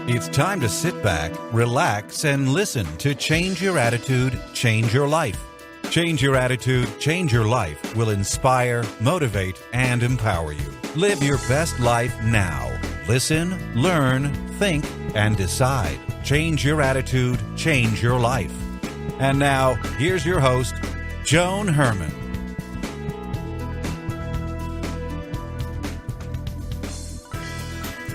It's time to sit back, relax, and listen to Change Your Attitude, Change Your Life. Change Your Attitude, Change Your Life will inspire, motivate, and empower you. Live your best life now. Listen, learn, think, and decide. Change your attitude, change your life. And now, here's your host, Joan Herman.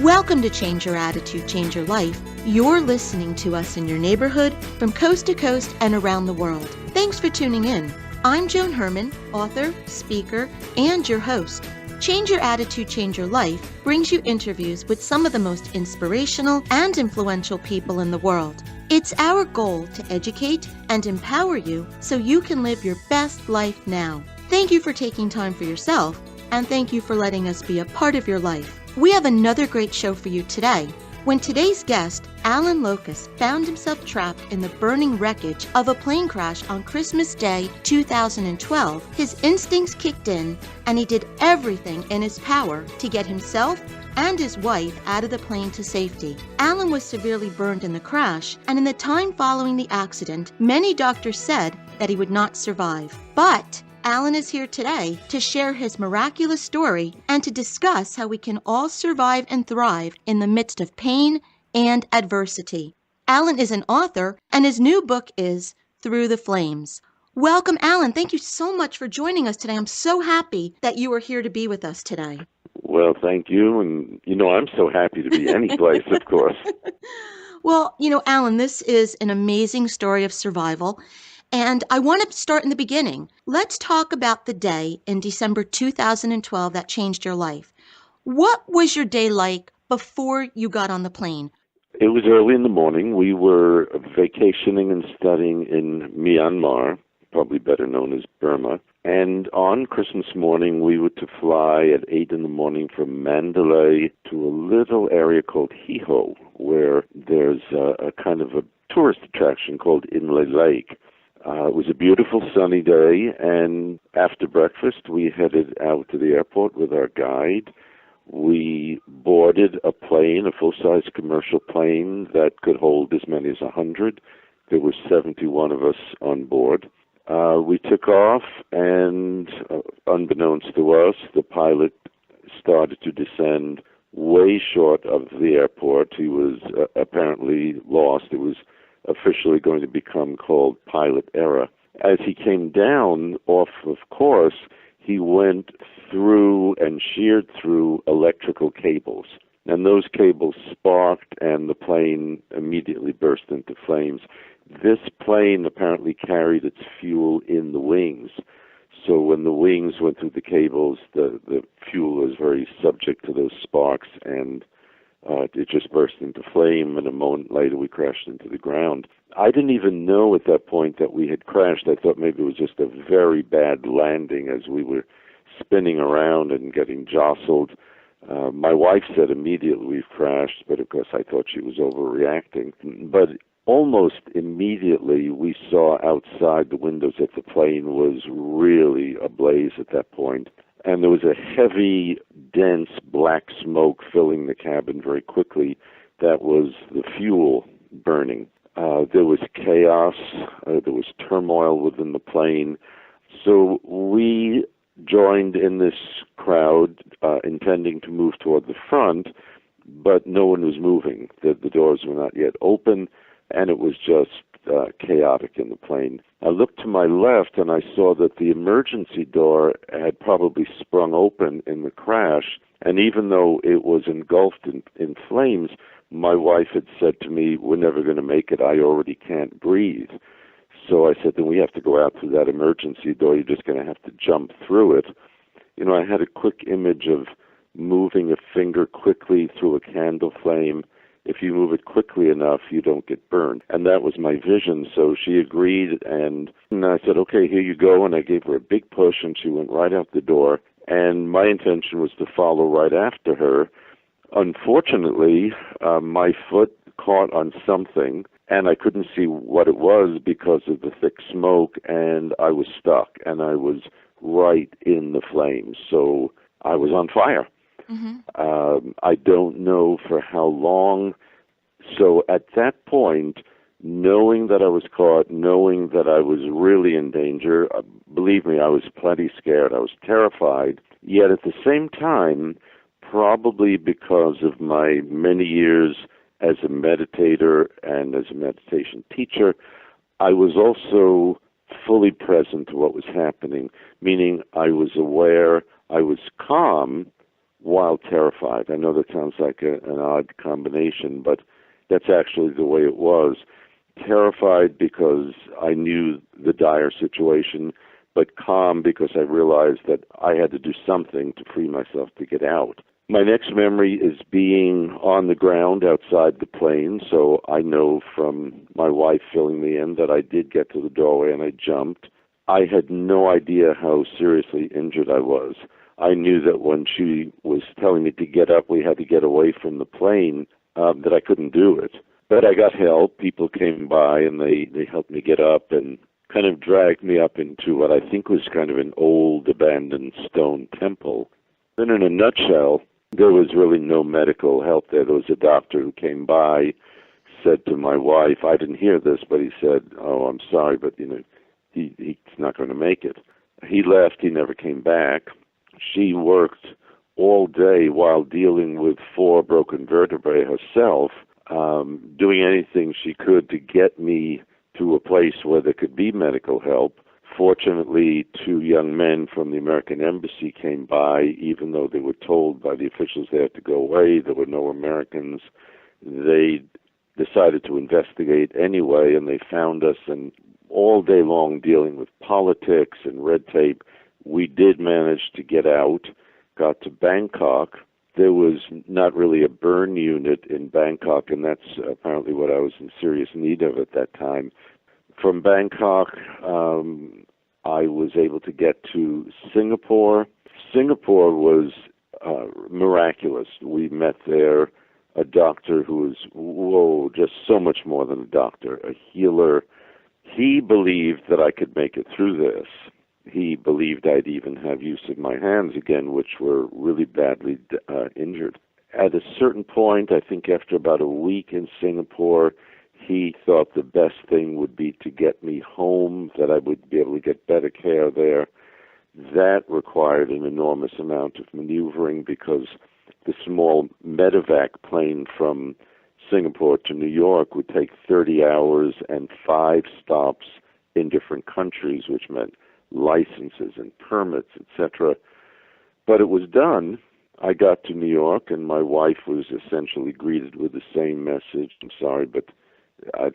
Welcome to Change Your Attitude, Change Your Life. You're listening to us in your neighborhood, from coast to coast and around the world. Thanks for tuning in. I'm Joan Herman, author, speaker, and your host. Change Your Attitude, Change Your Life brings you interviews with some of the most inspirational and influential people in the world. It's our goal to educate and empower you so you can live your best life now. Thank you for taking time for yourself, and thank you for letting us be a part of your life. We have another great show for you today. When today's guest, Allan Lokos, found himself trapped in the burning wreckage of a plane crash on Christmas Day 2012, his instincts kicked in and he did everything in his power to get himself and his wife out of the plane to safety. Allan was severely burned in the crash, and in the time following the accident, many doctors said that he would not survive. But Allan is here today to share his miraculous story and to discuss how we can all survive and thrive in the midst of pain and adversity. Allan is an author, and his new book is Through the Flames. Welcome, Allan. Thank you so much for joining us today. I'm so happy that you are here to be with us today. Well, thank you. And, I'm so happy to be any place, of course. Well, Allan, this is an amazing story of survival. And I want to start in the beginning. Let's talk about the day in December 2012 that changed your life. What was your day like before you got on the plane? It was early in the morning. We were vacationing and studying in Myanmar, probably better known as Burma. And on Christmas morning, we were to fly at 8 in the morning from Mandalay to a little area called Hiho, where there's a kind of a tourist attraction called Inle Lake. It was a beautiful sunny day, and after breakfast, we headed out to the airport with our guide. We boarded a plane, a full-size commercial plane that could hold as many as 100. There were 71 of us on board. We took off, and unbeknownst to us, the pilot started to descend way short of the airport. He was apparently lost. It was officially going to become called pilot error. As he came down off of course, he went through and sheared through electrical cables. And those cables sparked and the plane immediately burst into flames. This plane apparently carried its fuel in the wings. So when the wings went through the cables, the fuel was very subject to those sparks, and it just burst into flame, and a moment later we crashed into the ground. I didn't even know at that point that we had crashed. I thought maybe it was just a very bad landing as we were spinning around and getting jostled. My wife said immediately we've crashed, but of course I thought she was overreacting. But almost immediately we saw outside the windows that the plane was really ablaze at that point. And there was a heavy, dense black smoke filling the cabin very quickly. That was the fuel burning. There was chaos. There was turmoil within the plane. So we joined in this crowd, intending to move toward the front, but no one was moving. The doors were not yet open, and it was just chaotic in the plane. I looked to my left and I saw that the emergency door had probably sprung open in the crash, and even though it was engulfed in flames, my wife had said to me, "We're never going to make it. I already can't breathe." So I said, "Then we have to go out through that emergency door. You're just going to have to jump through it." I had a quick image of moving a finger quickly through a candle flame. If you move it quickly enough, you don't get burned. And that was my vision. So she agreed, and I said, "Okay, here you go." And I gave her a big push, and she went right out the door. And my intention was to follow right after her. Unfortunately, my foot caught on something, and I couldn't see what it was because of the thick smoke, and I was stuck, and I was right in the flames. So I was on fire. Mm-hmm. I don't know for how long. So at that point, knowing that I was caught, knowing that I was really in danger, believe me, I was plenty scared. I was terrified. Yet at the same time, probably because of my many years as a meditator and as a meditation teacher, I was also fully present to what was happening, meaning I was aware, I was calm while terrified. I know that sounds like an odd combination, but that's actually the way it was. Terrified because I knew the dire situation, but calm because I realized that I had to do something to free myself to get out. My next memory is being on the ground outside the plane, so I know from my wife filling me in that I did get to the doorway and I jumped. I had no idea how seriously injured I was. I knew that when she was telling me to get up, we had to get away from the plane, that I couldn't do it. But I got help. People came by and they helped me get up and kind of dragged me up into what I think was kind of an old abandoned stone temple. Then in a nutshell, there was really no medical help there. There was a doctor who came by, said to my wife, I didn't hear this, but he said, oh, I'm sorry, but he's not going to make it. He left. He never came back. She worked all day while dealing with 4 broken vertebrae herself, doing anything she could to get me to a place where there could be medical help. Fortunately, 2 young men from the American Embassy came by, even though they were told by the officials they had to go away. There were no Americans. They decided to investigate anyway, and they found us, and all day long dealing with politics and red tape, we did manage to get out, got to Bangkok. There was not really a burn unit in Bangkok, and that's apparently what I was in serious need of at that time. From Bangkok, I was able to get to Singapore. Singapore was miraculous. We met there a doctor who was, just so much more than a doctor, a healer. He believed that I could make it through this. He believed I'd even have use of my hands again, which were really badly injured. At a certain point, I think after about a week in Singapore, he thought the best thing would be to get me home, that I would be able to get better care there. That required an enormous amount of maneuvering because the small medevac plane from Singapore to New York would take 30 hours and 5 stops in different countries, which meant licenses and permits, etc. But it was done. I got to New York, and my wife was essentially greeted with the same message. I'm sorry, but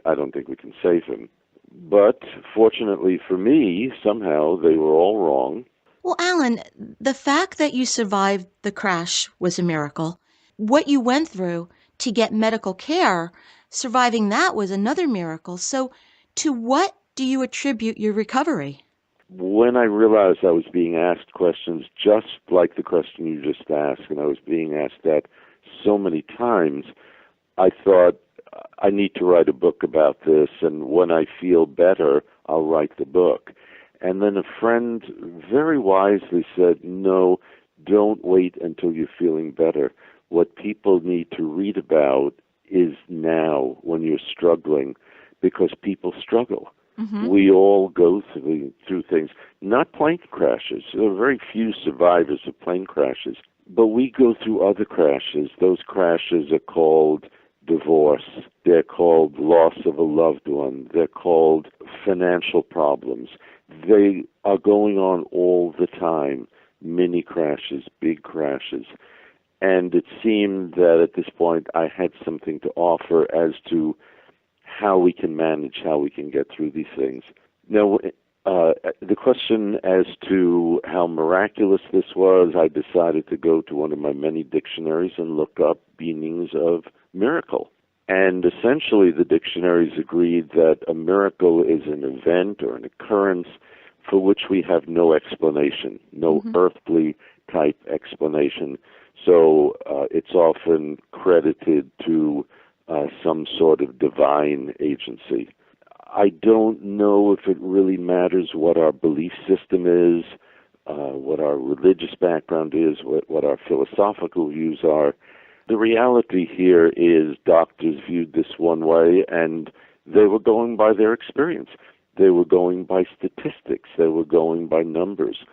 I don't think we can save him. But fortunately for me, somehow they were all wrong. Well, Allan, the fact that you survived the crash was a miracle. What you went through to get medical care, surviving that was another miracle. So to what do you attribute your recovery? When I realized I was being asked questions just like the question you just asked, and I was being asked that so many times, I thought, I need to write a book about this, and when I feel better, I'll write the book. And then a friend very wisely said, no, don't wait until you're feeling better. What people need to read about is now, when you're struggling, because people struggle. Mm-hmm. We all go through things, not plane crashes. There are very few survivors of plane crashes, but we go through other crashes. Those crashes are called divorce. They're called loss of a loved one. They're called financial problems. They are going on all the time, mini crashes, big crashes. And it seemed that at this point I had something to offer as to how we can manage, how we can get through these things. Now, the question as to how miraculous this was, I decided to go to one of my many dictionaries and look up meanings of miracle. And essentially the dictionaries agreed that a miracle is an event or an occurrence for which we have no explanation, no earthly type explanation. So it's often credited to some sort of divine agency. I don't know if it really matters what our belief system is, what our religious background is, what our philosophical views are. The reality here is doctors viewed this one way, and they were going by their experience. They were going by statistics. They were going by numbers.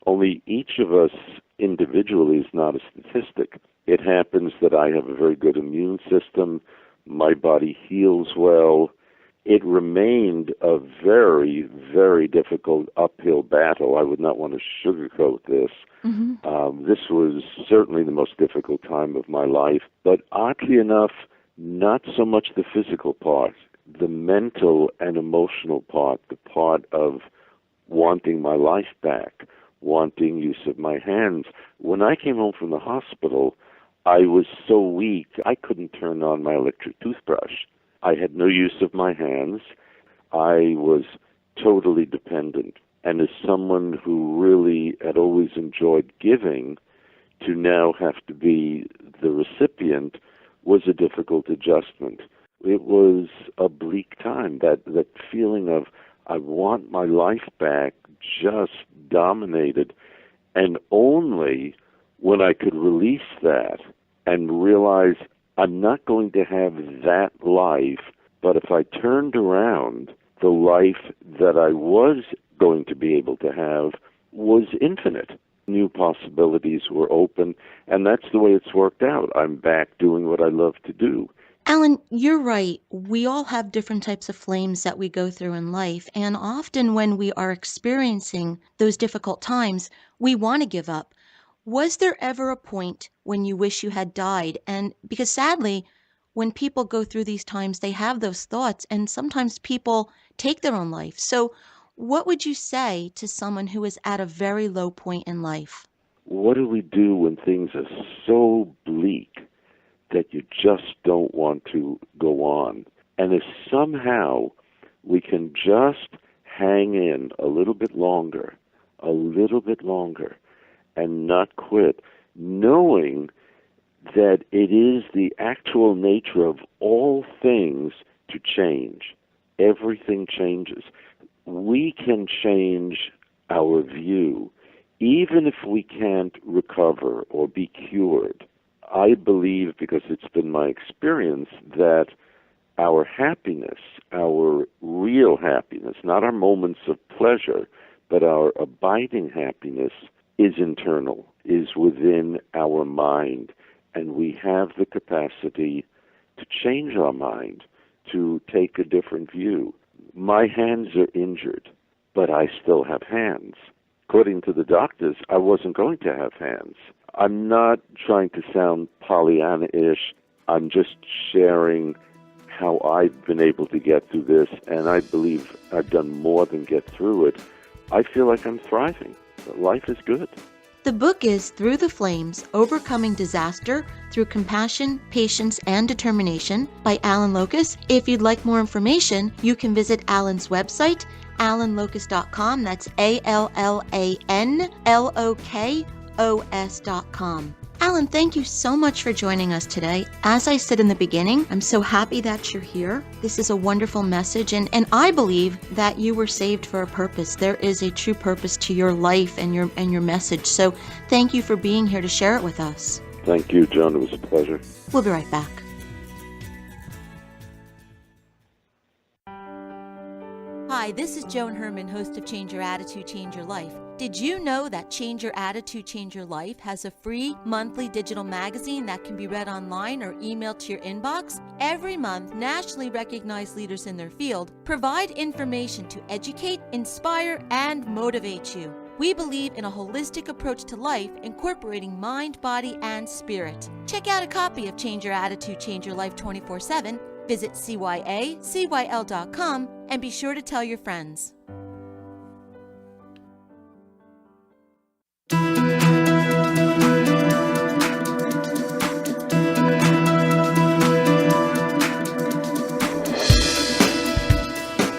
Only each of us individually is not a statistic. It happens that I have a very good immune system. My body heals well. It remained a very, very difficult uphill battle. I would not want to sugarcoat this. This was certainly the most difficult time of my life. But oddly enough, not so much the physical part, the mental and emotional part, the part of wanting my life back, wanting use of my hands. When I came home from the hospital, I was so weak, I couldn't turn on my electric toothbrush. I had no use of my hands. I was totally dependent. And as someone who really had always enjoyed giving, to now have to be the recipient was a difficult adjustment. It was a bleak time. That feeling of, I want my life back, just dominated. And only when I could release that and realize I'm not going to have that life, but if I turned around, the life that I was going to be able to have was infinite. New possibilities were open, and that's the way it's worked out. I'm back doing what I love to do. Allan, you're right. We all have different types of flames that we go through in life, and often when we are experiencing those difficult times, we want to give up. Was there ever a point when you wish you had died? And because sadly, when people go through these times, they have those thoughts, and sometimes people take their own life. So what would you say to someone who is at a very low point in life? What do we do when things are so bleak that you just don't want to go on? And if somehow we can just hang in a little bit longer, and not quit, knowing that it is the actual nature of all things to change. Everything changes. We can change our view, even if we can't recover or be cured. I believe, because it's been my experience, that our happiness, our real happiness, not our moments of pleasure, but our abiding happiness is internal, is within our mind, and we have the capacity to change our mind, to take a different view. My hands are injured, but I still have hands. According to the doctors, I wasn't going to have hands. I'm not trying to sound Pollyanna-ish. I'm just sharing how I've been able to get through this, and I believe I've done more than get through it. I feel like I'm thriving. Life is good. The book is Through the Flames, Overcoming Disaster Through Compassion, Patience, and Determination by Allan Lokos. If you'd like more information, you can visit Allan's website, allanlokos.com. That's ALLANLOKOS.com. Allan, thank you so much for joining us today. As I said in the beginning, I'm so happy that you're here. This is a wonderful message, and I believe that you were saved for a purpose. There is a true purpose to your life and your message. So thank you for being here to share it with us. Thank you, Joan. It was a pleasure. We'll be right back. Hi, this is Joan Herman, host of Change Your Attitude, Change Your Life. Did you know that Change Your Attitude, Change Your Life has a free monthly digital magazine that can be read online or emailed to your inbox? Every month, nationally recognized leaders in their field provide information to educate, inspire, and motivate you. We believe in a holistic approach to life, incorporating mind, body, and spirit. Check out a copy of Change Your Attitude, Change Your Life 24/7. Visit cyacyl.com and be sure to tell your friends.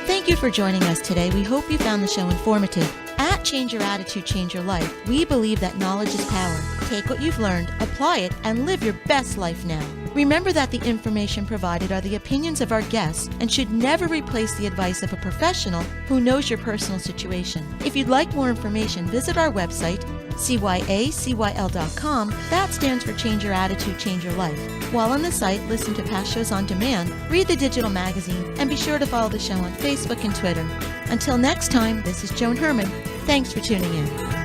Thank you for joining us today. We hope you found the show informative. At At Change Your Attitude, Change Your Life, we believe that knowledge is power. Take what you've learned, apply it, and live your best life now. Remember that the information provided are the opinions of our guests and should never replace the advice of a professional who knows your personal situation. If you'd like more information, visit our website, cyacyl.com. That stands for Change Your Attitude, Change Your Life. While on the site, listen to past shows on demand, read the digital magazine, and be sure to follow the show on Facebook and Twitter. Until next time, this is Joan Herman. Thanks for tuning in.